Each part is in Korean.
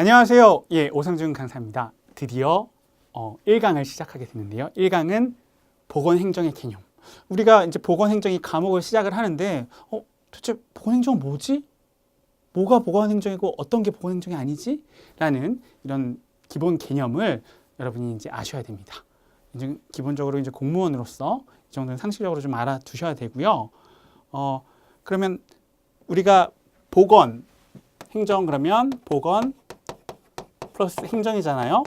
안녕하세요. 예, 오상준 강사입니다. 드디어 1강을 시작하게 됐는데요. 1강은 보건행정의 개념. 우리가 이제 보건행정이 과목을 시작을 하는데 도대체 보건행정은 뭐지? 뭐가 보건행정이고 어떤 게 보건행정이 아니지? 라는 이런 기본 개념을 여러분이 이제 아셔야 됩니다. 이제 기본적으로 이제 공무원으로서 이 정도는 상식적으로 좀 알아두셔야 되고요. 그러면 우리가 보건, 행정 그러면 보건 플러스 행정이잖아요.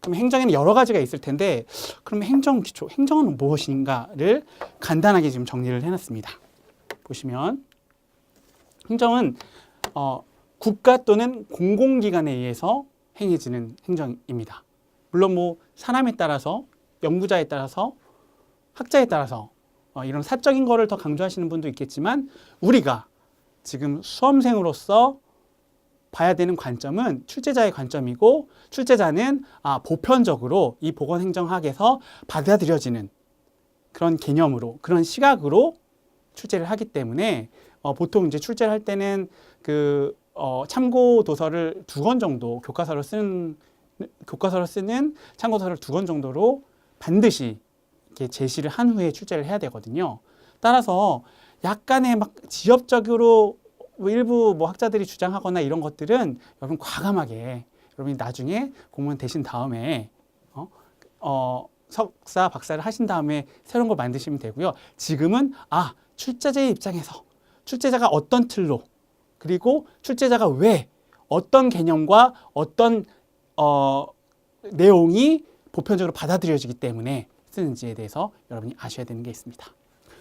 그럼 행정에는 여러 가지가 있을 텐데 그럼 행정 기초, 행정은 무엇인가를 간단하게 지금 정리를 해놨습니다. 보시면 행정은 국가 또는 공공기관에 의해서 행해지는 행정입니다. 물론 뭐 사람에 따라서, 연구자에 따라서, 학자에 따라서 이런 사적인 거를 더 강조하시는 분도 있겠지만 우리가 지금 수험생으로서 봐야 되는 관점은 출제자의 관점이고, 출제자는 보편적으로 이 보건행정학에서 받아들여지는 그런 개념으로, 그런 시각으로 출제를 하기 때문에 보통 이제 출제를 할 때는 그 참고 도서를 2권 정도, 교과서를 쓰는 참고서를 2권 정도로 반드시 이렇게 제시를 한 후에 출제를 해야 되거든요. 따라서 약간의 막 지엽적으로 일부 학자들이 주장하거나 이런 것들은 여러분 과감하게 여러분이 나중에 공무원 되신 다음에 석사, 박사를 하신 다음에 새로운 걸 만드시면 되고요. 지금은 출제자의 입장에서 출제자가 어떤 틀로, 그리고 출제자가 왜 어떤 개념과 어떤 내용이 보편적으로 받아들여지기 때문에 쓰는지에 대해서 여러분이 아셔야 되는 게 있습니다.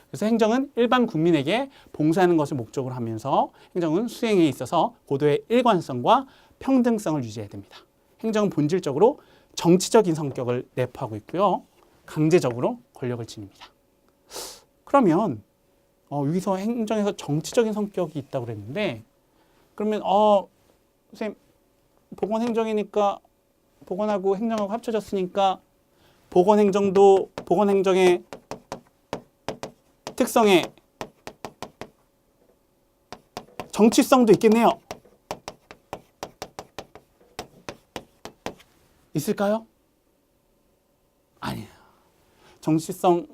그래서 행정은 일반 국민에게 봉사하는 것을 목적으로 하면서 행정은 수행에 있어서 고도의 일관성과 평등성을 유지해야 됩니다. 행정은 본질적으로 정치적인 성격을 내포하고 있고요. 강제적으로 권력을 지닙니다. 그러면 여기서 행정에서 정치적인 성격이 있다고 그랬는데, 그러면 선생님 보건행정이니까 보건하고 행정하고 합쳐졌으니까 보건행정의 특성에 정치성도 있겠네요. 있을까요? 아니에요. 정치성이라고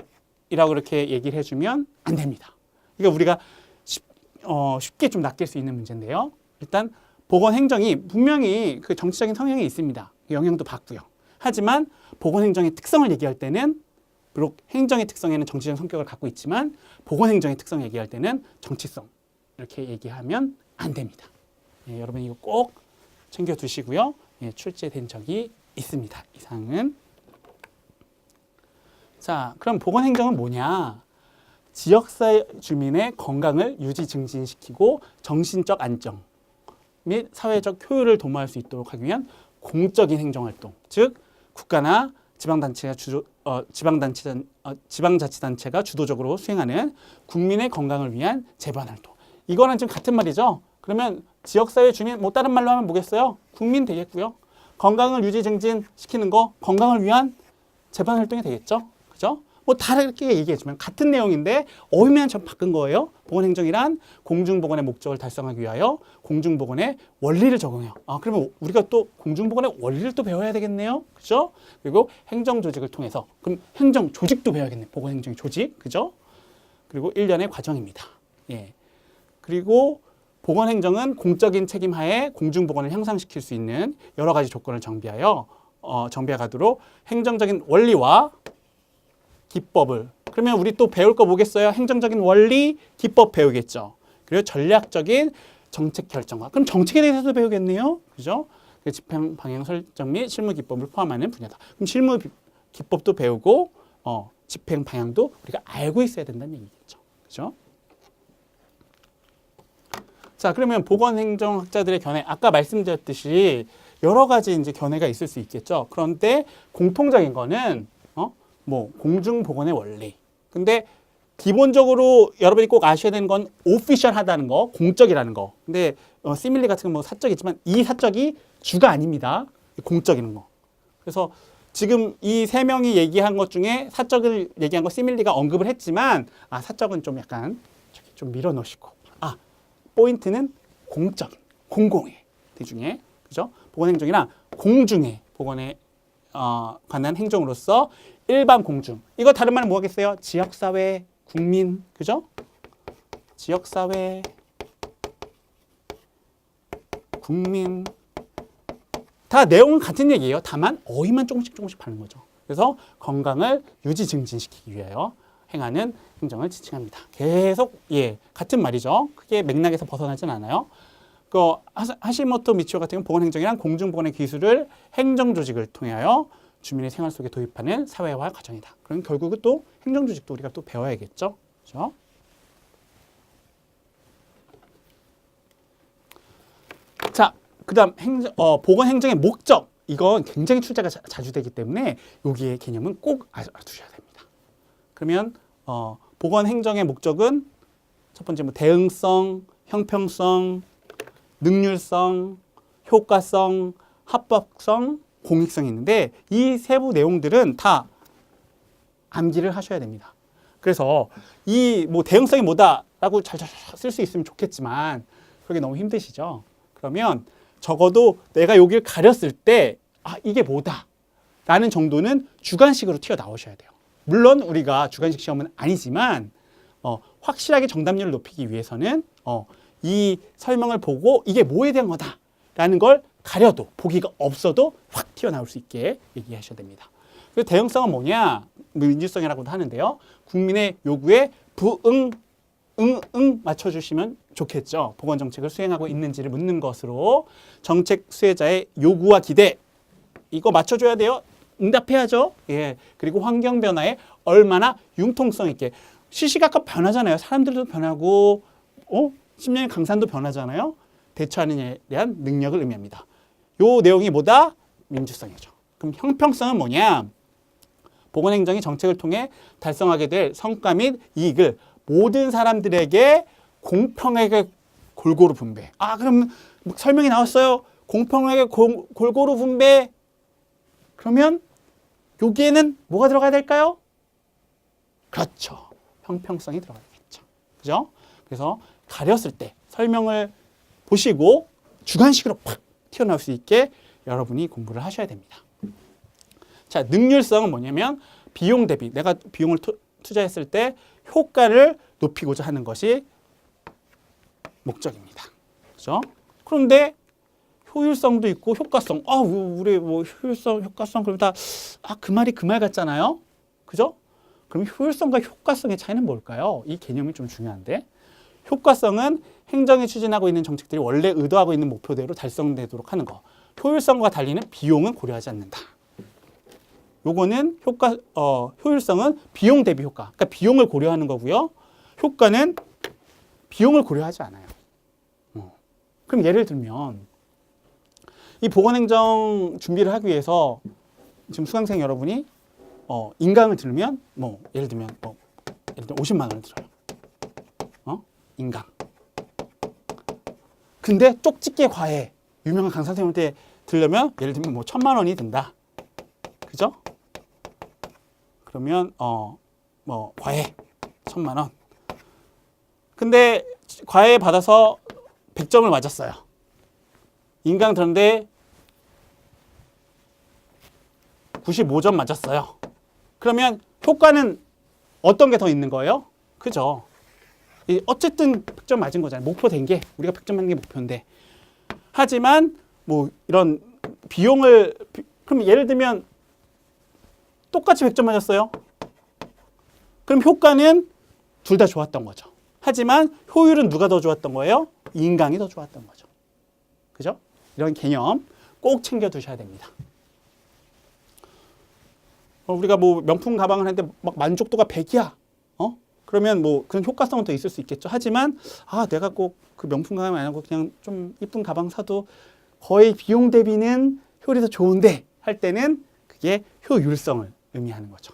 이렇게 얘기를 해주면 안 됩니다. 그러니까 우리가 쉽게 좀 낚일 수 있는 문제인데요. 일단 보건행정이 분명히 그 정치적인 성향이 있습니다. 영향도 받고요. 하지만 보건행정의 특성을 얘기할 때는 비록 행정의 특성에는 정치적 성격을 갖고 있지만 보건행정의 특성을 얘기할 때는 정치성, 이렇게 얘기하면 안 됩니다. 예, 여러분 이거 꼭 챙겨두시고요. 예, 출제된 적이 있습니다. 이 사항은. 자, 그럼 보건행정은 뭐냐? 지역사회 주민의 건강을 유지 증진시키고 정신적 안정 및 사회적 효율을 도모할 수 있도록 하기 위한 공적인 행정활동, 즉 국가나 지방자치단체가 주도적으로 수행하는 국민의 건강을 위한 재반활동. 이거는 지금 같은 말이죠. 그러면 지역사회 주민, 다른 말로 하면 뭐겠어요? 국민 되겠고요. 건강을 유지 증진시키는 거, 건강을 위한 재반활동이 되겠죠. 그죠? 다르게 얘기해주면 같은 내용인데 어휘만 좀 바꾼 거예요. 보건행정이란 공중보건의 목적을 달성하기 위하여 공중보건의 원리를 적용해요. 그러면 우리가 또 공중보건의 원리를 또 배워야 되겠네요. 그죠? 그리고 행정조직을 통해서, 그럼 행정조직도 배워야겠네. 보건행정의 조직. 그죠? 그리고 1년의 과정입니다. 예. 그리고 보건행정은 공적인 책임하에 공중보건을 향상시킬 수 있는 여러 가지 조건을 정비해가도록 행정적인 원리와 기법을, 그러면 우리 또 배울 거 뭐겠어요? 행정적인 원리, 기법 배우겠죠. 그리고 전략적인 정책 결정과, 그럼 정책에 대해서도 배우겠네요. 그죠? 집행 방향 설정 및 실무 기법을 포함하는 분야다. 그럼 실무 기법도 배우고 집행 방향도 우리가 알고 있어야 된다는 얘기겠죠. 그죠? 자, 그러면 보건행정학자들의 견해, 아까 말씀드렸듯이 여러 가지 이제 견해가 있을 수 있겠죠. 그런데 공통적인 거는 공중보건의 원리. 근데 기본적으로 여러분이 꼭 아셔야 되는 건 오피셜하다는 거, 공적이라는 거. 근데 시밀리 같은 건 사적이지만 이 사적이 주가 아닙니다. 공적인 거. 그래서 지금 이 3명이 얘기한 것 중에 사적을 얘기한 거 시밀리가 언급을 했지만 사적은 좀 약간 좀 밀어넣으시고 포인트는 공적인, 공공의 대중에, 그죠? 보건행정이랑 공중의 보건에 관한 행정으로서 일반 공중. 이거 다른 말은 뭐겠어요? 지역사회, 국민, 그죠? 지역사회, 국민. 다 내용은 같은 얘기예요. 다만 어휘만 조금씩 바는 거죠. 그래서 건강을 유지 증진시키기 위하여 행하는 행정을 지칭합니다. 계속 같은 말이죠. 크게 맥락에서 벗어나진 않아요. 그 하시모토 미치오 같은 경우는 보건행정이란 공중보건의 기술을 행정조직을 통하여 주민의 생활 속에 도입하는 사회화 과정이다. 그럼 결국은 또 행정조직도 우리가 또 배워야겠죠. 그렇죠? 자, 그다음 보건행정의 목적. 이건 굉장히 출제가 자주 되기 때문에 여기의 개념은 꼭 알아두셔야 됩니다. 그러면 보건행정의 목적은 첫 번째 뭐 대응성, 형평성, 능률성, 효과성, 합법성, 공익성이 있는데 이 세부 내용들은 다 암기를 하셔야 됩니다. 그래서 이 뭐 대응성이 뭐다라고 잘 쓸 수 있으면 좋겠지만 그게 너무 힘드시죠? 그러면 적어도 내가 여기를 가렸을 때 이게 뭐다라는 정도는 주관식으로 튀어나오셔야 돼요. 물론 우리가 주관식 시험은 아니지만 확실하게 정답률을 높이기 위해서는 이 설명을 보고 이게 뭐에 대한 거다라는 걸 가려도 보기가 없어도 확 튀어나올 수 있게 얘기하셔야 됩니다. 그래서 대응성은 뭐냐? 민주성이라고도 하는데요. 국민의 요구에 부응, 응 맞춰주시면 좋겠죠. 보건정책을 수행하고 있는지를 묻는 것으로 정책 수혜자의 요구와 기대 이거 맞춰줘야 돼요. 응답해야죠. 그리고 환경 변화에 얼마나 융통성 있게 시시각각 변하잖아요. 사람들도 변하고 10년의 강산도 변하잖아요. 대처하는 데 대한 능력을 의미합니다. 요 내용이 뭐다? 민주성이죠. 그럼 형평성은 뭐냐? 보건행정이 정책을 통해 달성하게 될 성과 및 이익을 모든 사람들에게 공평하게 골고루 분배. 그럼 설명이 나왔어요. 공평하게 골고루 분배. 그러면 여기에는 뭐가 들어가야 될까요? 그렇죠. 형평성이 들어가야겠죠. 그죠? 그래서 가렸을 때 설명을 보시고 주관식으로 팍 튀어나올 수 있게 여러분이 공부를 하셔야 됩니다. 자, 능률성은 뭐냐면 비용 대비 내가 비용을 투자했을 때 효과를 높이고자 하는 것이 목적입니다. 그죠? 그런데 효율성도 있고 효과성. 우리 뭐 효율성, 효과성 그러면 다 그 말이 그 말 같잖아요. 그죠? 그럼 효율성과 효과성의 차이는 뭘까요? 이 개념이 좀 중요한데. 효과성은 행정이 추진하고 있는 정책들이 원래 의도하고 있는 목표대로 달성되도록 하는 거. 효율성과 달리는 비용은 고려하지 않는다. 요거는 효율성은 비용 대비 효과. 그러니까 비용을 고려하는 거고요. 효과는 비용을 고려하지 않아요. 그럼 예를 들면 이 보건행정 준비를 하기 위해서 지금 수강생 여러분이 인강을 들으면 예를 들면 50만 원을 들어요. 인강. 근데 쪽집게 과외 유명한 강사 선생님한테 들려면 예를 들면 1,000만 원이 든다. 그죠? 그러면 과외 1,000만 원. 근데 과외 받아서 100점을 맞았어요. 인강 들었는데 95점 맞았어요. 그러면 효과는 어떤 게 더 있는 거예요? 그죠? 어쨌든 100점 맞은 거잖아요. 목표 된 게 우리가 100점 맞는 게 목표인데. 하지만 이런 비용을 그럼 예를 들면 똑같이 100점 맞았어요. 그럼 효과는 둘 다 좋았던 거죠. 하지만 효율은 누가 더 좋았던 거예요? 인강이 더 좋았던 거죠. 그죠? 이런 개념 꼭 챙겨 두셔야 됩니다. 우리가 명품 가방을 하는데 막 만족도가 100이야. 그러면 그런 효과성은 더 있을 수 있겠죠. 하지만 내가 꼭 그 명품 가방 안 하고 그냥 좀 이쁜 가방 사도 거의 비용 대비는 효율이 더 좋은데 할 때는 그게 효율성을 의미하는 거죠.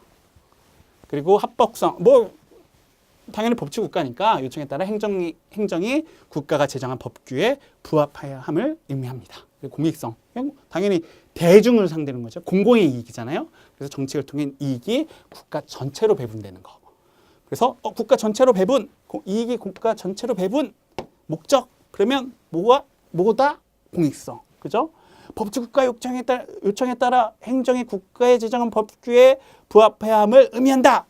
그리고 합법성, 당연히 법치국가니까 요청에 따라 행정이 국가가 제정한 법규에 부합해야 함을 의미합니다. 그리고 공익성, 당연히 대중을 상대하는 거죠. 공공의 이익이잖아요. 그래서 정책을 통해 이익이 국가 전체로 배분되는 거. 그래서 국가 전체로 배분, 이익이 국가 전체로 배분, 목적, 그러면 뭐다? 공익성, 그죠? 법치국가 요청에 따라 행정이 국가에 제정한 법규에 부합해야 함을 의미한다.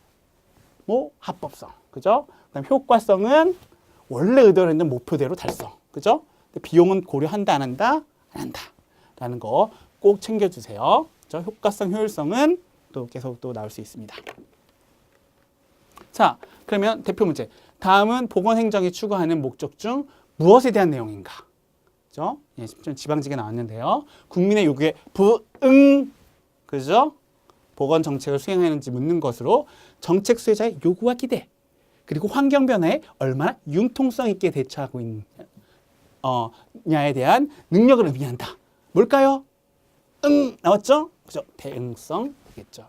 뭐 합법성, 그죠? 그다음 효과성은 원래 의도로 있는 목표대로 달성, 그죠? 비용은 고려한다 안 한다? 안 한다. 라는 거 꼭 챙겨주세요. 그죠? 효과성, 효율성은 또 계속 또 나올 수 있습니다. 자, 그러면 대표 문제. 다음은 보건행정이 추구하는 목적 중 무엇에 대한 내용인가? 그죠? 예, 지방직에 나왔는데요. 국민의 요구에 부응, 그죠? 보건 정책을 수행하는지 묻는 것으로 정책 수혜자의 요구와 기대, 그리고 환경 변화에 얼마나 융통성 있게 대처하고 있냐에 대한 능력을 의미한다. 뭘까요? 나왔죠? 그죠? 대응성이겠죠.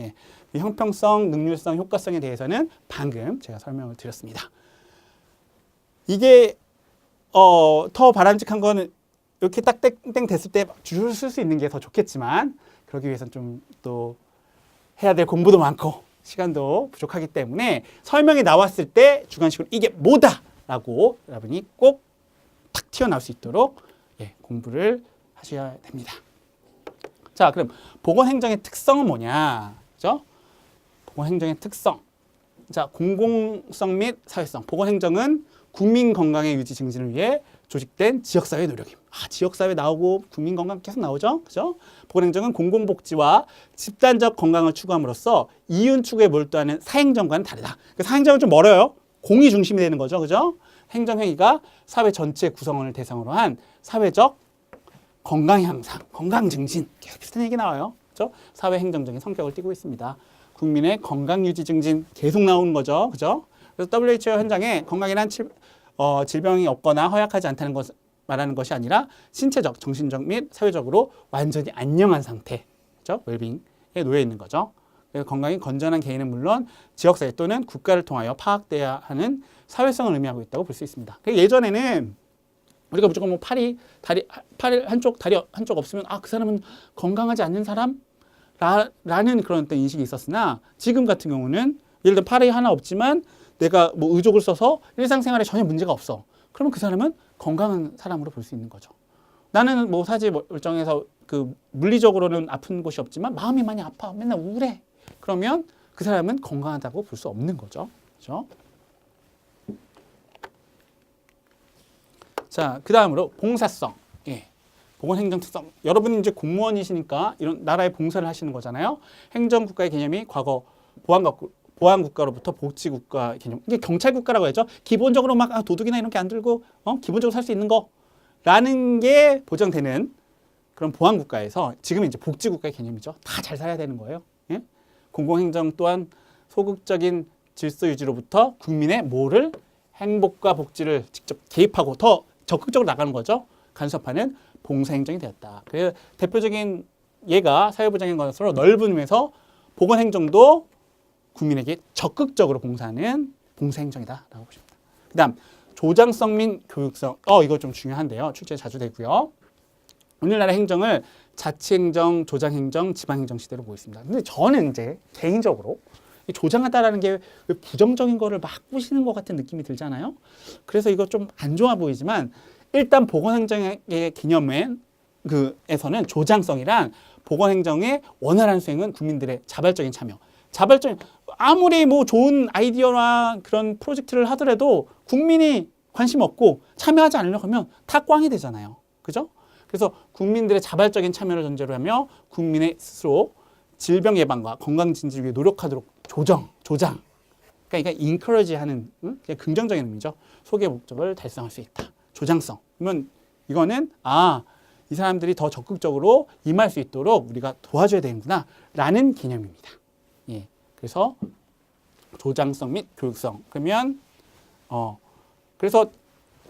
예. 형평성, 능률성, 효과성에 대해서는 방금 제가 설명을 드렸습니다. 이게 더 바람직한 거는 이렇게 딱 땡땡 됐을 때 줄을 쓸 수 있는 게 더 좋겠지만 그러기 위해서는 좀 또 해야 될 공부도 많고 시간도 부족하기 때문에 설명이 나왔을 때 주관식으로 이게 뭐다! 라고 여러분이 꼭 탁 튀어나올 수 있도록 공부를 하셔야 됩니다. 자, 그럼 보건행정의 특성은 뭐냐? 그죠? 보건행정의 특성. 자, 공공성 및 사회성. 보건행정은 국민 건강의 유지 증진을 위해 조직된 지역사회 노력임. 지역사회 나오고 국민 건강 계속 나오죠? 그죠? 보건행정은 공공복지와 집단적 건강을 추구함으로써 이윤 추구에 몰두하는 사행정과는 다르다. 사행정은 좀 멀어요. 공이 중심이 되는 거죠. 그죠? 행정행위가 사회 전체 구성원을 대상으로 한 사회적 건강 향상, 건강 증진. 계속 비슷한 얘기 나와요. 그죠? 사회 행정적인 성격을 띠고 있습니다. 국민의 건강 유지 증진 계속 나오는 거죠. 그죠? 그래서 WHO 현장에 건강이란 질병이 없거나 허약하지 않다는 것을 말하는 것이 아니라 신체적, 정신적 및 사회적으로 완전히 안녕한 상태, 그죠? 웰빙에 놓여 있는 거죠. 그래서 건강이 건전한 개인은 물론 지역사회 또는 국가를 통하여 파악돼야 하는 사회성을 의미하고 있다고 볼 수 있습니다. 예전에는 우리가 무조건 뭐 팔 한쪽, 다리 한쪽 없으면 그 사람은 건강하지 않는 사람? 라는 그런 어떤 인식이 있었으나 지금 같은 경우는 예를 들어 팔이 하나 없지만 내가 뭐 의족을 써서 일상생활에 전혀 문제가 없어. 그러면 그 사람은 건강한 사람으로 볼 수 있는 거죠. 나는 뭐 사지 멀쩡해서 그 물리적으로는 아픈 곳이 없지만 마음이 많이 아파. 맨날 우울해. 그러면 그 사람은 건강하다고 볼 수 없는 거죠. 그렇죠? 자, 그 다음으로 봉사성. 보건행정 특성. 여러분이 이제 공무원이시니까 이런 나라의 봉사를 하시는 거잖아요. 행정국가의 개념이 과거 보안국가로부터 복지국가 개념. 이게 경찰국가라고 하죠. 기본적으로 막 도둑이나 이런 게 안 들고 기본적으로 살 수 있는 거라는 게 보장되는 그런 보안국가에서 지금은 이제 복지국가의 개념이죠. 다 잘 살아야 되는 거예요. 예? 공공행정 또한 소극적인 질서 유지로부터 국민의 뭐를 행복과 복지를 직접 개입하고 더 적극적으로 나가는 거죠. 간섭하는 봉사행정이 되었다. 그래서 대표적인 예가 사회부장인 것으로 넓은 의미에서 보건행정도 국민에게 적극적으로 봉사하는 봉사행정이다라고 보십니다. 그 다음 조장성 및 교육성. 이거 좀 중요한데요. 출제 자주 되고요. 오늘날의 행정을 자치행정, 조장행정, 지방행정 시대로 보고 있습니다. 근데 저는 이제 개인적으로 조장하다라는 게 왜 부정적인 거를 막 부시는 것 같은 느낌이 들잖아요. 그래서 이거 좀 안 좋아 보이지만 일단 보건행정의 개념에서는 조장성이란 보건행정의 원활한 수행은 국민들의 자발적인 참여. 아무리 뭐 좋은 아이디어나 그런 프로젝트를 하더라도 국민이 관심 없고 참여하지 않으려고 하면 다 꽝이 되잖아요. 그죠? 그래서 국민들의 자발적인 참여를 전제로 하며 국민의 스스로 질병 예방과 건강 진지를 위해 노력하도록 조장. 그러니까 encourage 하는 그냥 긍정적인 의미죠. 소개 목적을 달성할 수 있다. 조장성. 그러면 이거는 이 사람들이 더 적극적으로 임할 수 있도록 우리가 도와줘야 되는구나 라는 개념입니다. 그래서 조장성 및 교육성. 그러면 그래서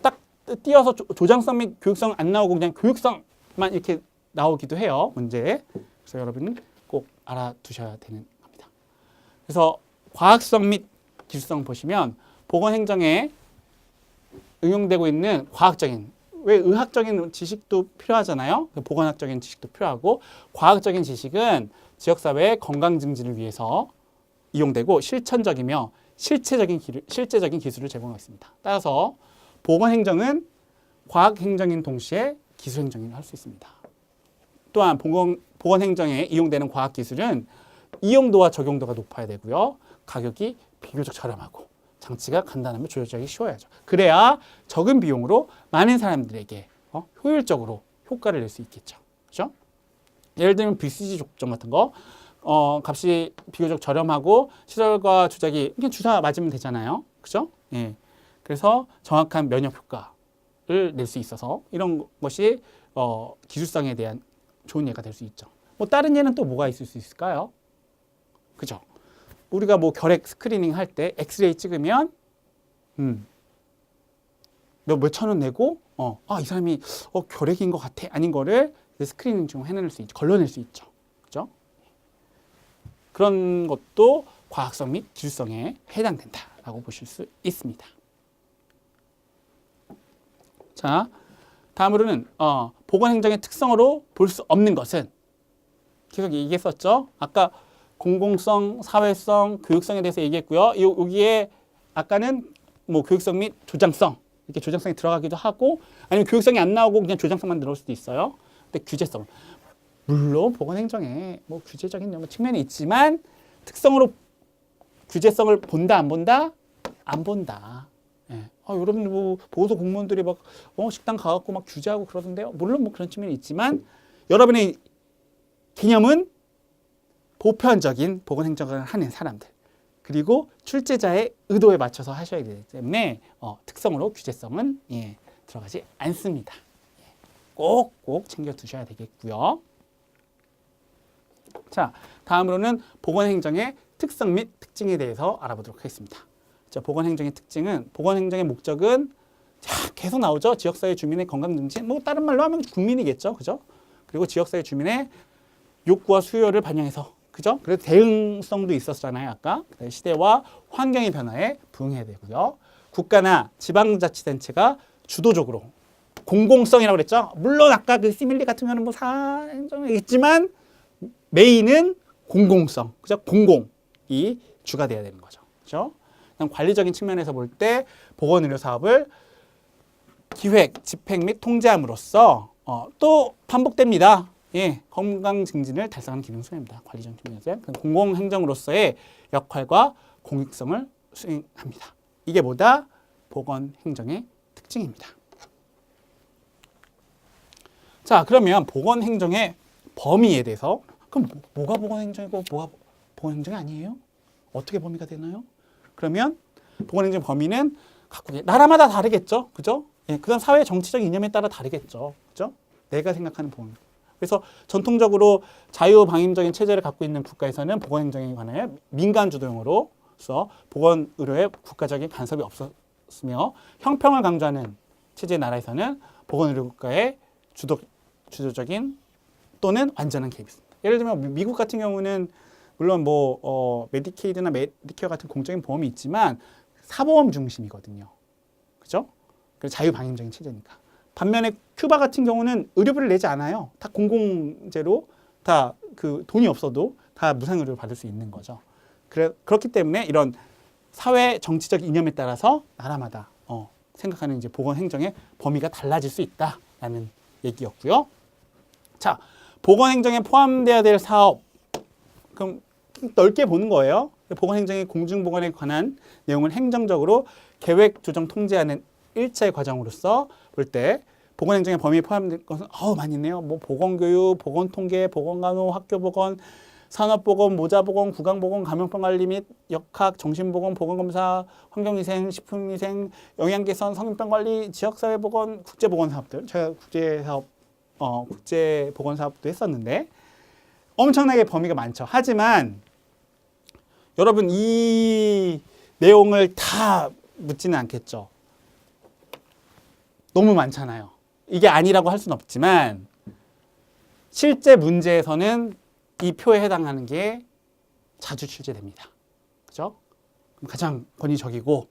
딱 띄어서 조장성 및 교육성 안 나오고 그냥 교육성만 이렇게 나오기도 해요. 문제에. 그래서 여러분은 꼭 알아두셔야 되는 겁니다. 그래서 과학성 및 기술성 보시면 보건행정에 응용되고 있는 과학적인, 왜 의학적인 지식도 필요하잖아요. 보건학적인 지식도 필요하고 과학적인 지식은 지역사회의 건강 증진을 위해서 이용되고 실천적이며 실제적인 기술을 제공하고 있습니다. 따라서 보건행정은 과학행정인 동시에 기술행정을 할 수 있습니다. 또한 보건행정에 이용되는 과학기술은 이용도와 적용도가 높아야 되고요. 가격이 비교적 저렴하고 장치가 간단하면 조절하기 쉬워야죠. 그래야 적은 비용으로 많은 사람들에게 효율적으로 효과를 낼 수 있겠죠. 그렇죠? 예를 들면 BCG 족정 같은 거 값이 비교적 저렴하고 시설과 주작이 그냥 주사 맞으면 되잖아요. 그죠? 예. 그래서 정확한 면역 효과를 낼 수 있어서 이런 것이 기술성에 대한 좋은 예가 될 수 있죠. 뭐 다른 예는 또 뭐가 있을 수 있을까요? 그죠? 우리가 뭐 결핵 스크리닝 할 때 엑스레이 찍으면 몇천 원 내고 이 사람이 결핵인 것 같아 아닌 거를 스크리닝 중 해낼 수 있죠. 걸러낼 수 있죠. 그죠? 그런 것도 과학성 및 기술성에 해당된다라고 보실 수 있습니다. 자, 다음으로는 보건행정의 특성으로 볼 수 없는 것은 계속 얘기했었죠. 아까 공공성, 사회성, 교육성에 대해서 얘기했고요. 여기에 아까는 뭐 교육성 및 조장성 이렇게 조장성이 들어가기도 하고 아니면 교육성이 안 나오고 그냥 조장성만 들어올 수도 있어요. 근데 규제성 물론 보건행정에 뭐 규제적인 측면이 있지만 특성으로 규제성을 본다 안 본다? 안 본다. 예. 여러분 뭐 보건소 공무원들이 막 식당 가갖고 막 규제하고 그러던데요. 물론 뭐 그런 측면이 있지만 여러분의 개념은 보편적인 보건행정을 하는 사람들 그리고 출제자의 의도에 맞춰서 하셔야 되기 때문에 특성으로 규제성은 들어가지 않습니다. 꼭꼭 챙겨두셔야 되겠고요. 자, 다음으로는 보건행정의 특성 및 특징에 대해서 알아보도록 하겠습니다. 자, 보건행정의 특징은 보건행정의 목적은 계속 나오죠. 지역사회 주민의 건강 증진, 뭐 다른 말로 하면 국민이겠죠, 그죠? 그리고 지역사회 주민의 욕구와 수요를 반영해서, 그죠? 그래서 대응성도 있었잖아요, 아까. 시대와 환경의 변화에 부응해야 되고요. 국가나 지방자치단체가 주도적으로 공공성이라고 그랬죠. 물론 아까 그 시밀리 같은 경우는 뭐 사행정이 있지만 메인은 공공성, 그죠? 공공이 주가 돼야 되는 거죠, 그죠? 관리적인 측면에서 볼 때 보건의료 사업을 기획, 집행 및 통제함으로써 또 반복됩니다. 건강 증진을 달성하는 기능 수행입니다. 관리적인 측면에서 공공행정으로서의 역할과 공익성을 수행합니다. 이게 뭐다? 보건행정의 특징입니다. 자, 그러면 보건행정의 범위에 대해서 그럼 뭐가 보건행정이고 뭐가 보건행정이 아니에요? 어떻게 범위가 되나요? 그러면 보건행정 범위는 각국의 나라마다 다르겠죠, 그죠? 그다음 사회 정치적 이념에 따라 다르겠죠, 그죠? 내가 생각하는 보건. 그래서 전통적으로 자유방임적인 체제를 갖고 있는 국가에서는 보건행정에 관하여 민간 주도형으로서 보건의료에 국가적인 간섭이 없었으며 형평을 강조하는 체제의 나라에서는 보건의료 국가의 주도적인 또는 완전한 개입이 있습니다. 예를 들면 미국 같은 경우는 물론 메디케이드나 메디케어 같은 공적인 보험이 있지만 사보험 중심이거든요. 그죠? 그래서 자유방임적인 체제니까. 반면에 큐바 같은 경우는 의료비를 내지 않아요. 다 공공재로 다 그 돈이 없어도 다 무상의료를 받을 수 있는 거죠. 그렇기 때문에 이런 사회 정치적 이념에 따라서 나라마다 생각하는 이제 보건행정의 범위가 달라질 수 있다라는 얘기였고요. 자, 보건행정에 포함되어야 될 사업. 그럼 넓게 보는 거예요. 보건행정의 공중보건에 관한 내용을 행정적으로 계획, 조정, 통제하는 일차의 과정으로서 볼 때 보건행정의 범위에 포함된 것은 많이 있네요. 뭐 보건교육, 보건통계, 보건간호, 학교보건, 산업보건, 모자보건, 구강보건, 감염병관리 및 역학, 정신보건, 보건검사, 환경위생, 식품위생, 영양개선, 성인병관리, 지역사회보건, 국제보건사업들. 제가 국제보건사업도 했었는데 엄청나게 범위가 많죠. 하지만 여러분 이 내용을 다 묻지는 않겠죠. 너무 많잖아요. 이게 아니라고 할 수는 없지만 실제 문제에서는 이 표에 해당하는 게 자주 출제됩니다. 그죠? 가장 권위적이고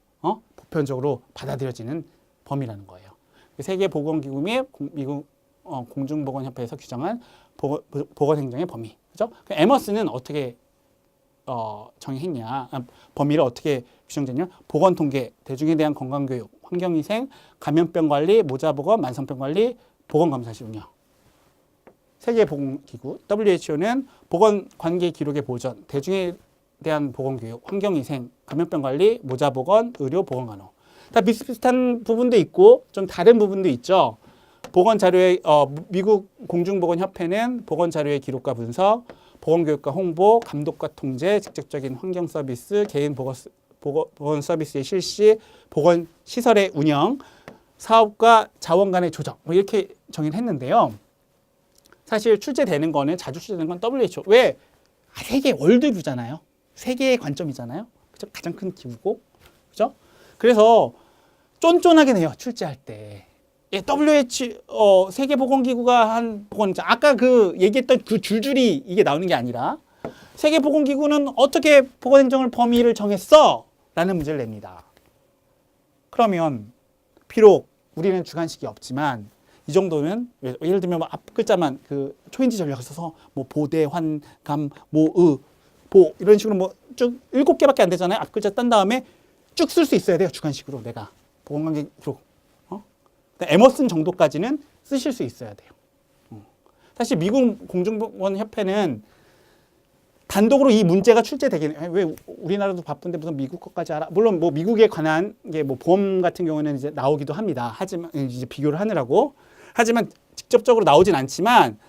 보편적으로 받아들여지는 범위라는 거예요. 세계보건기구 및 미국 공중보건협회에서 규정한 보건행정의 범위. 그죠? 에머스는 어떻게 정의했냐, 범위를 어떻게 규정했냐? 보건통계, 대중에 대한 건강교육, 환경위생, 감염병 관리, 모자보건, 만성병 관리, 보건감사실 운영. 세계보건기구 WHO는 보건관계 기록의 보전, 대중에 대한 보건교육, 환경위생, 감염병 관리, 모자보건, 의료, 보건간호. 다 비슷비슷한 부분도 있고 좀 다른 부분도 있죠. 보건자료의 미국 공중보건협회는 보건자료의 기록과 분석, 보건교육과 홍보, 감독과 통제, 직접적인 환경 서비스, 개인 보건 서비스의 실시, 보건시설의 운영, 사업과 자원 간의 조정 뭐 이렇게 정의를 했는데요. 사실 출제되는 거는 자주 출제되는 건 WHO. 왜? 세계 월드뷰잖아요. 세계의 관점이잖아요. 그죠? 가장 큰 기구고. 그죠? 그래서 쫀쫀하게 내요. 출제할 때. 예, WHO 세계보건기구가 한 보건 아까 그 얘기했던 그 줄줄이 이게 나오는 게 아니라 세계보건기구는 어떻게 보건행정을 범위를 정했어? 라는 문제를 냅니다. 그러면 비록 우리는 주관식이 없지만 이 정도는 예를 들면 앞 글자만 그 초인지 전략을 써서 뭐 보대, 환, 감, 모의, 보 이런 식으로 뭐 쭉 7개밖에 안 되잖아요. 앞 글자 딴 다음에 쭉 쓸 수 있어야 돼요. 주관식으로 내가 보건관계 기록. 에머슨 정도까지는 쓰실 수 있어야 돼요. 사실 미국 공중보건협회는 단독으로 이 문제가 출제되긴 해요. 왜 우리나라도 바쁜데 무슨 미국 것까지 알아? 물론 뭐 미국에 관한 게 뭐 보험 같은 경우는 이제 나오기도 합니다. 하지만 이제 비교를 하느라고. 하지만 직접적으로 나오진 않지만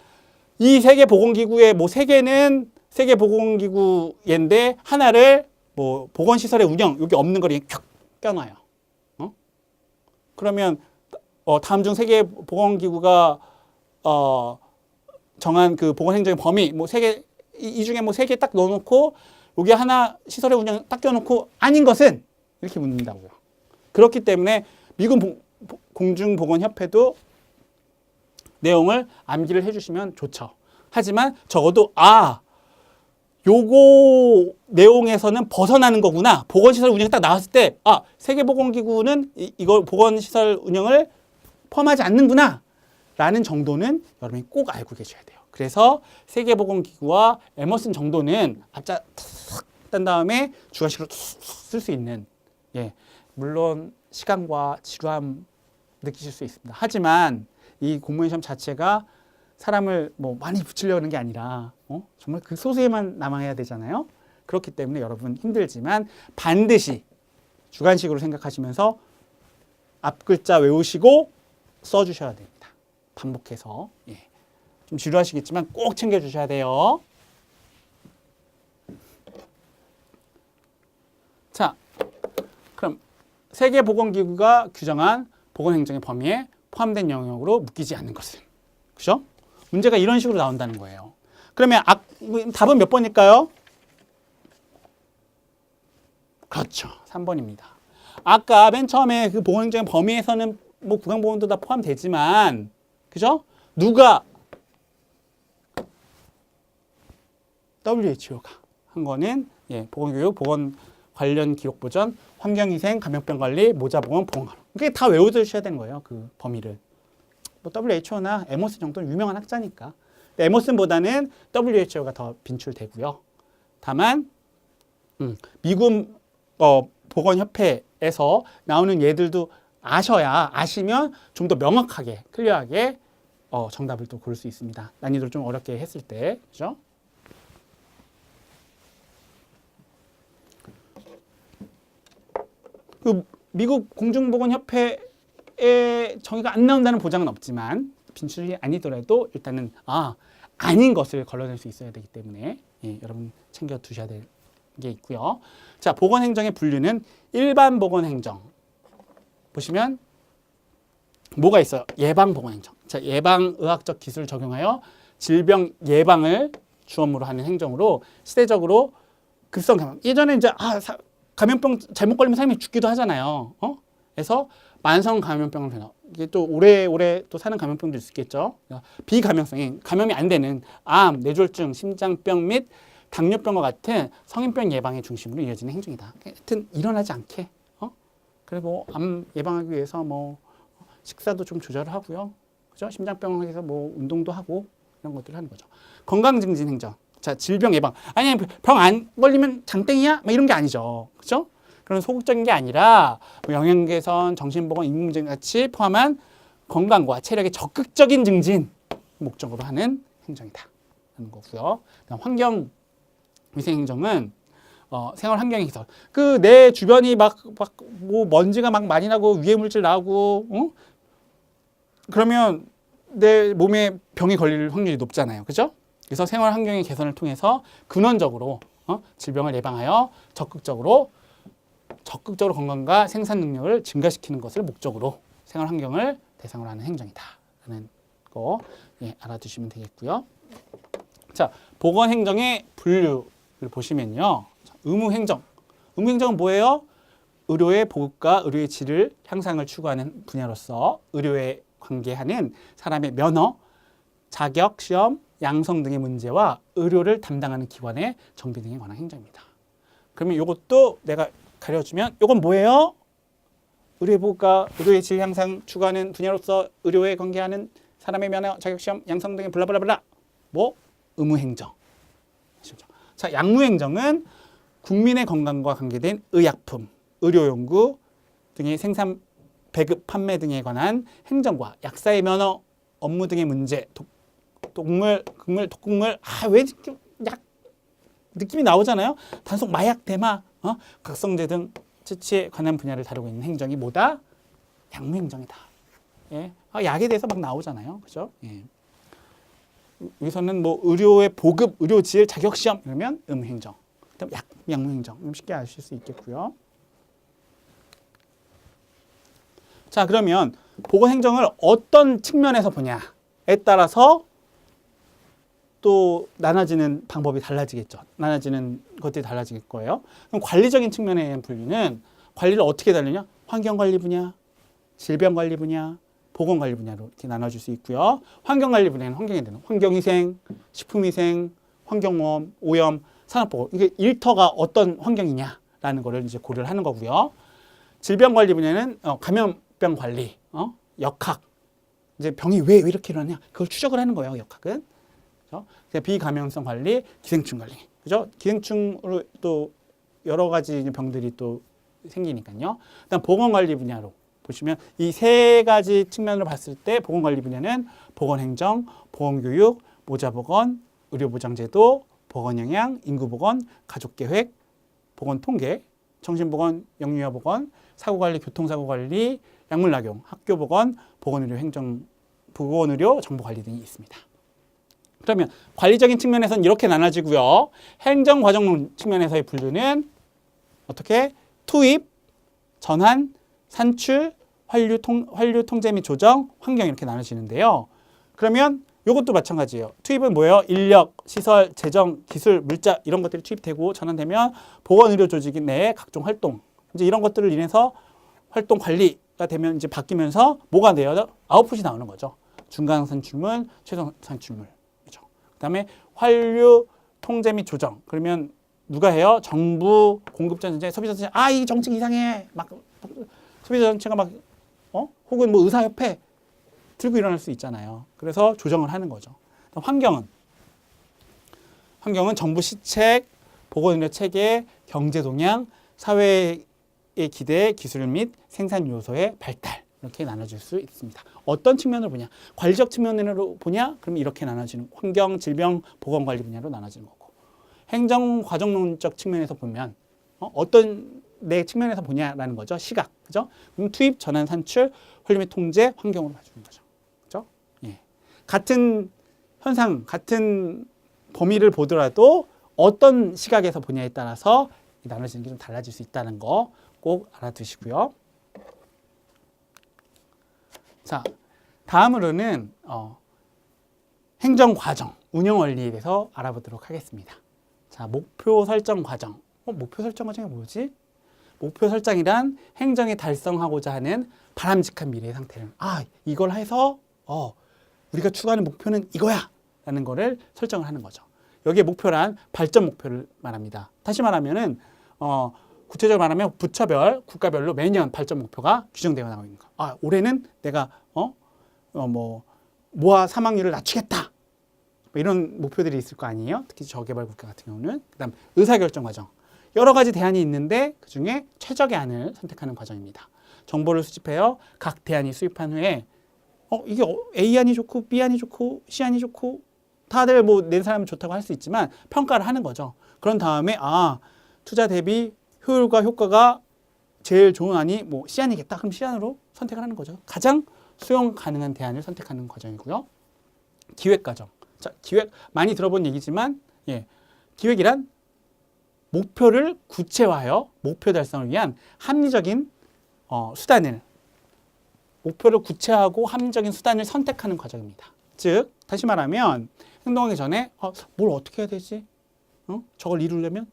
이 세계보건기구의 뭐 세 개는 세계보건기구인데 하나를 뭐 보건시설의 운영 여기 없는 걸 켜놔요 그러면 다음 중 세계보건기구가 정한 그 보건행정의 범위 뭐 세 개 이 중에 뭐 세 개 딱 넣어놓고 여기 하나 시설의 운영 딱 껴놓고 아닌 것은 이렇게 묻는다고요. 그렇기 때문에 미국 공중보건협회도 내용을 암기를 해주시면 좋죠. 하지만 적어도 요거 내용에서는 벗어나는 거구나. 보건시설 운영이 딱 나왔을 때 세계보건기구는 이걸 보건시설 운영을 포함하지 않는구나 라는 정도는 여러분이 꼭 알고 계셔야 돼요. 그래서 세계보건기구와 에머슨 정도는 앞자 딴 다음에 주관식으로 쓸 수 있는 물론 시간과 지루함 느끼실 수 있습니다. 하지만 이 공무원 시험 자체가 사람을 뭐 많이 붙이려는 게 아니라 정말 그 소수에만 남아야 되잖아요. 그렇기 때문에 여러분 힘들지만 반드시 주관식으로 생각하시면서 앞 글자 외우시고 써주셔야 됩니다. 반복해서. 좀 지루하시겠지만 꼭 챙겨주셔야 돼요. 자, 그럼 세계보건기구가 규정한 보건행정의 범위에 포함된 영역으로 묶이지 않는 것은. 그죠? 문제가 이런 식으로 나온다는 거예요. 그러면 답은 몇 번일까요? 그렇죠. 3번입니다. 아까 맨 처음에 그 보건행정의 범위에서는 뭐 구강보건도 다 포함되지만, 그죠? 누가 WHO가 한 거는 보건교육, 보건 관련 기록 보전, 환경위생, 감염병 관리, 모자보건, 보건간호. 이게 다 외워두셔야 되는 거예요. 그 범위를. 뭐 WHO나 에머슨 정도는 유명한 학자니까. 에머슨보다는 WHO가 더 빈출되고요. 다만 미국 보건협회에서 나오는 예들도 아시면 좀 더 명확하게, 클리어하게 정답을 또 고를 수 있습니다. 난이도를 좀 어렵게 했을 때, 그죠? 그 미국 공중보건협회의 정의가 안 나온다는 보장은 없지만 빈출이 아니더라도 일단은 아닌 것을 걸러낼 수 있어야 되기 때문에 여러분 챙겨 두셔야 될 게 있고요. 자, 보건행정의 분류는 일반 보건행정 보시면 뭐가 있어요? 예방보건행정. 자, 예방의학적 기술을 적용하여 질병 예방을 주업무로 하는 행정으로 시대적으로 급성 감염. 예전에 이제 감염병 잘못 걸리면 사람이 죽기도 하잖아요. 그래서 만성 감염병을 변화. 이게 또 오래 또 사는 감염병도 있겠죠. 비감염성인 감염이 안 되는 암, 뇌졸중, 심장병 및 당뇨병과 같은 성인병 예방의 중심으로 이어지는 행정이다. 하여튼 일어나지 않게. 그래서 뭐 암 예방하기 위해서 뭐 식사도 좀 조절을 하고요. 그죠? 심장병을 위해서 뭐 운동도 하고 이런 것들을 하는 거죠. 건강 증진 행정. 자, 질병 예방. 아니, 병 안 걸리면 장땡이야? 뭐 이런 게 아니죠. 그죠? 그런 소극적인 게 아니라 뭐 영양 개선, 정신보건, 임금 문제 같이 포함한 건강과 체력의 적극적인 증진 목적으로 하는 행정이다 하는 거고요. 그다음 환경 위생 행정은 생활 환경의 개선. 그 내 주변이 막 뭐 먼지가 막 많이 나고 유해 물질 나오고 그러면 내 몸에 병이 걸릴 확률이 높잖아요. 그죠? 그래서 생활 환경의 개선을 통해서 근원적으로 질병을 예방하여 적극적으로 건강과 생산 능력을 증가시키는 것을 목적으로 생활 환경을 대상으로 하는 행정이다라는 거 알아두시면 되겠고요. 자, 보건 행정의 분류를 보시면요. 의무 행정. 의무 행정은 뭐예요? 의료의 보급과 의료의 질을 향상을 추구하는 분야로서 의료에 관계하는 사람의 면허, 자격, 시험, 양성 등의 문제와 의료를 담당하는 기관의 정비 등에 관한 행정입니다. 그러면 이것도 내가 가려주면 이건 뭐예요? 의료의 보급과 의료의 질 향상 추구하는 분야로서 의료에 관계하는 사람의 면허, 자격, 시험, 양성 등의 블라블라블라 뭐 의무 행정. 자, 약무 행정은 국민의 건강과 관계된 의약품, 의료용구 등의 생산, 배급, 판매 등에 관한 행정과 약사의 면허, 업무 등의 문제, 독물, 극물, 독극물, 왜 약 느낌이 나오잖아요. 단속, 마약, 대마, 각성제 등 치치에 관한 분야를 다루고 있는 행정이 뭐다? 약무 행정이다. 예. 약에 대해서 막 나오잖아요. 그죠? 예. 여기서는 뭐 의료의 보급, 의료질, 자격시험 이러면 의무행정. 그다음 약무행정 쉽게 아실 수 있겠고요. 자, 그러면 보건행정을 어떤 측면에서 보냐에 따라서 또 나눠지는 방법이 달라지겠죠. 나눠지는 것들이 달라질 거예요. 그럼 관리적인 측면의 분류는 관리를 어떻게 다루냐? 환경관리 분야, 질병관리 분야, 보건관리 분야로 이렇게 나눠질 수 있고요. 환경관리 분야는 환경에 대한 환경위생, 식품위생, 환경오염, 오염, 산업보건. 이게 일터가 어떤 환경이냐라는 거를 이제 고려를 하는 거고요. 질병관리 분야는 감염병 관리, 역학. 이제 병이 왜 이렇게 일어나냐? 그걸 추적을 하는 거예요. 역학은. 그렇죠? 비감염성 관리, 기생충 관리. 그죠? 기생충으로 또 여러 가지 병들이 또 생기니까요. 그다음 보건관리 분야로 보시면 이 세 가지 측면으로 봤을 때 보건관리 분야는 보건행정, 보건교육, 모자보건, 의료보장제도, 보건영양, 인구보건, 가족계획, 보건통계, 정신보건, 영유아보건, 사고관리, 교통사고관리, 약물낙용, 학교보건, 보건의료 보건의료 정보관리 등이 있습니다. 그러면 관리적인 측면에서는 이렇게 나눠지고요. 행정과정 측면에서의 분류는 어떻게? 투입, 전환, 산출, 환류 통제 및 조정, 환경 이렇게 나눠지는데요. 그러면 이것도 마찬가지예요. 투입은 뭐예요? 인력, 시설, 재정, 기술, 물자 이런 것들이 투입되고 전환되면 보건의료조직 내의 각종 활동 이제 이런 것들을 인해서 활동 관리가 되면 이제 바뀌면서 뭐가 돼요? 아웃풋이 나오는 거죠. 중간 산출물, 최종 산출물. 그렇죠. 그다음에 환류 통제 및 조정. 그러면 누가 해요? 정부, 공급자 전체, 소비자 전체. 이 정책 이상해. 막 소비자 전체가 막 혹은 뭐 의사협회 들고 일어날 수 있잖아요. 그래서 조정을 하는 거죠. 환경은 정부 시책, 보건의료 체계, 경제 동향, 사회의 기대, 기술 및 생산 요소의 발달 이렇게 나눠질 수 있습니다. 어떤 측면으로 보냐? 관리적 측면으로 보냐? 그럼 이렇게 나눠지는 환경, 질병, 보건관리 분야로 나눠지는 거고 행정 과정론적 측면에서 보면 어떤 내 측면에서 보냐라는 거죠. 시각, 그죠? 그럼 투입, 전환, 산출, 환류 및 통제, 환경으로 봐주는 거죠. 그죠? 예. 같은 현상, 같은 범위를 보더라도 어떤 시각에서 보냐에 따라서 나눠지는 게 좀 달라질 수 있다는 거 꼭 알아두시고요. 자, 다음으로는 행정 과정, 운영 원리에 대해서 알아보도록 하겠습니다. 자, 목표 설정 과정. 목표 설정 과정이 뭐지? 목표 설정이란 행정에 달성하고자 하는 바람직한 미래의 상태를 이걸 해서 우리가 추구하는 목표는 이거야 라는 거를 설정을 하는 거죠. 여기에 목표란 발전 목표를 말합니다. 다시 말하면은 구체적으로 말하면 부처별, 국가별로 매년 발전 목표가 규정되어 나오고 있는 거. 올해는 내가 모아 사망률을 낮추겠다. 이런 목표들이 있을 거 아니에요. 특히 저개발 국가 같은 경우는. 그다음 의사결정 과정. 여러 가지 대안이 있는데 그중에 최적의 안을 선택하는 과정입니다. 정보를 수집해요. 각 대안이 수립한 후에 이게 A 안이 좋고 B 안이 좋고 C 안이 좋고 다들 뭐 낸 사람은 좋다고 할 수 있지만 평가를 하는 거죠. 그런 다음에 투자 대비 효율과 효과가 제일 좋은 안이 뭐 C 안이겠다. 그럼 C 안으로 선택을 하는 거죠. 가장 수용 가능한 대안을 선택하는 과정이고요. 기획 과정. 자, 기획 많이 들어본 얘기지만 기획이란 목표를 구체화하여 목표 달성을 위한 합리적인 수단을 목표를 구체화하고 합리적인 수단을 선택하는 과정입니다. 즉 다시 말하면 행동하기 전에 뭘 어떻게 해야 되지? 저걸 이루려면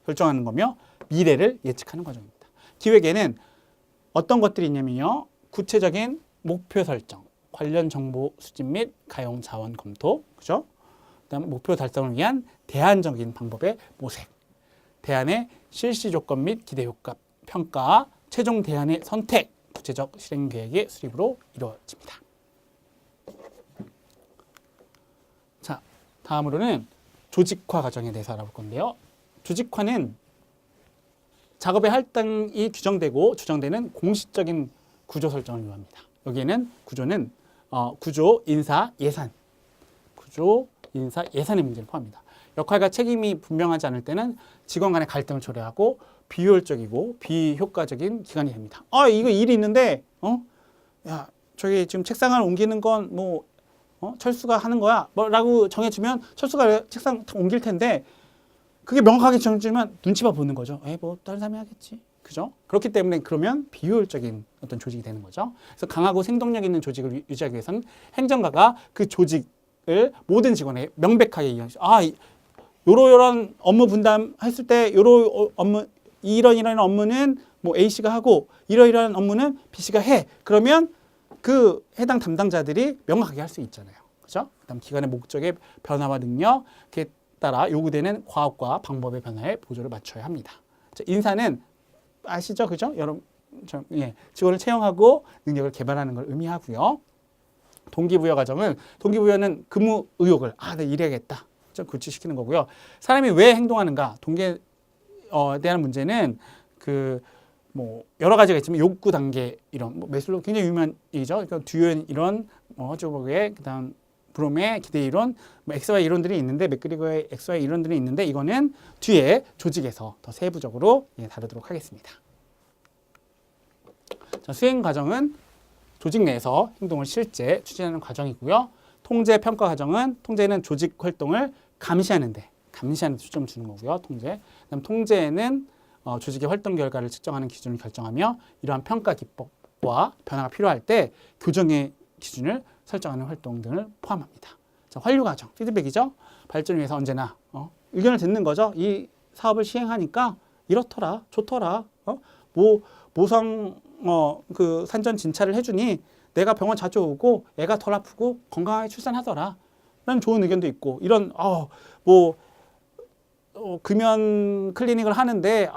결정하는 거며 미래를 예측하는 과정입니다. 기획에는 어떤 것들이 있냐면요. 구체적인 목표 설정, 관련 정보 수집 및 가용 자원 검토, 그죠? 그다음에 목표 달성을 위한 대안적인 방법의 모색, 대안의 실시 조건 및 기대 효과 평가, 최종 대안의 선택, 구체적 실행 계획의 수립으로 이루어집니다. 자, 다음으로는 조직화 과정에 대해서 알아볼 건데요. 조직화는 작업의 할당이 규정되고 주정되는 공식적인 구조 설정을 요합니다. 여기에는 구조는 구조, 인사, 예산, 구조, 인사, 예산의 문제를 포함합니다. 역할과 책임이 분명하지 않을 때는 직원 간의 갈등을 초래하고 비효율적이고 비효과적인 기관이 됩니다. 이거 일이 있는데, 야, 저기 지금 책상을 옮기는 건 뭐, 철수가 하는 거야. 라고 정해주면 철수가 책상 옮길 텐데, 그게 명확하게 정해지면 눈치 봐 보는 거죠. 뭐, 다른 사람이 하겠지. 그죠? 그렇기 때문에 그러면 비효율적인 어떤 조직이 되는 거죠. 그래서 강하고 생동력 있는 조직을 유지하기 위해서는 행정가가 그 조직을 모든 직원에게 명백하게 이야기하죠. 요런 업무 분담했을 때 요런 업무 이런 업무는 뭐 A씨가 하고 이러이러한 업무는 B씨가 해. 그러면 그 해당 담당자들이 명확하게 할 수 있잖아요. 그죠? 그다음 기관의 목적의 변화와 능력에 따라 요구되는 과업과 방법의 변화에 보조를 맞춰야 합니다. 인사는 아시죠? 그죠? 여러분, 직원을 채용하고 능력을 개발하는 걸 의미하고요. 동기부여 과정은 동기부여는 근무 의욕을 나 일해야겠다. 좀 구체시키는 거고요. 사람이 왜 행동하는가? 동기에 대한 문제는 뭐 여러 가지가 있지만 욕구 단계 이런 매슬로우 굉장히 유명한 얘기죠. 그러니까 듀엔 이론, 허즈버그의 그다음 브롬의 기대 이론, XY 이론들이 있는데 맥그리거의 XY 이론들이 있는데 이거는 뒤에 조직에서 더 세부적으로 다루도록 하겠습니다. 자, 수행 과정은 조직 내에서 행동을 실제 추진하는 과정이고요. 통제 평가 과정은 통제는 조직 활동을 감시하는 데 초점을 주는 거고요. 그다음 통제는 조직의 활동 결과를 측정하는 기준을 결정하며 이러한 평가 기법과 변화가 필요할 때 교정의 기준을 설정하는 활동 등을 포함합니다. 자, 환류 과정, 피드백이죠. 발전을 위해서 언제나 의견을 듣는 거죠. 이 사업을 시행하니까 이렇더라, 좋더라. 모성 그 산전 진찰을 해주니 내가 병원 자주 오고 애가 덜 아프고 건강하게 출산하더라. 라는 좋은 의견도 있고 이런 금연 클리닉을 하는데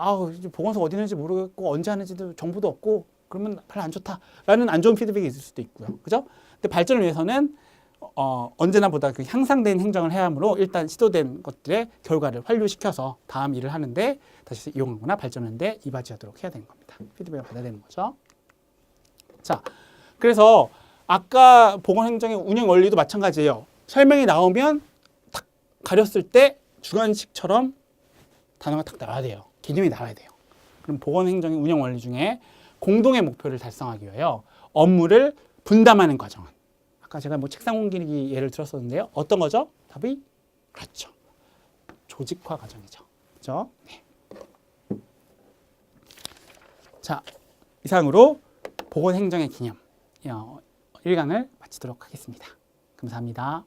보건소 어디 있는지 모르겠고 언제 하는지도 정보도 없고 그러면 별로 안 좋다라는 안 좋은 피드백이 있을 수도 있고요. 그죠? 근데 발전을 위해서는 언제나 보다 그 향상된 행정을 해야 하므로 일단 시도된 것들의 결과를 환류시켜서 다음 일을 하는데 다시 이용하거나 발전하는데 이바지하도록 해야 되는 겁니다. 피드백을 받아야 되는 거죠. 자, 그래서 아까 보건행정의 운영 원리도 마찬가지예요. 설명이 나오면 탁 가렸을 때 주관식처럼 단어가 딱 나와야 돼요. 개념이 나와야 돼요. 그럼 보건행정의 운영 원리 중에 공동의 목표를 달성하기 위하여 업무를 분담하는 과정은 아까 제가 뭐 책상 옮기기 예를 들었었는데요. 어떤 거죠? 답이 그렇죠. 조직화 과정이죠. 그렇죠? 네. 자, 이상으로 보건행정의 개념 1강을 마치도록 하겠습니다. 감사합니다.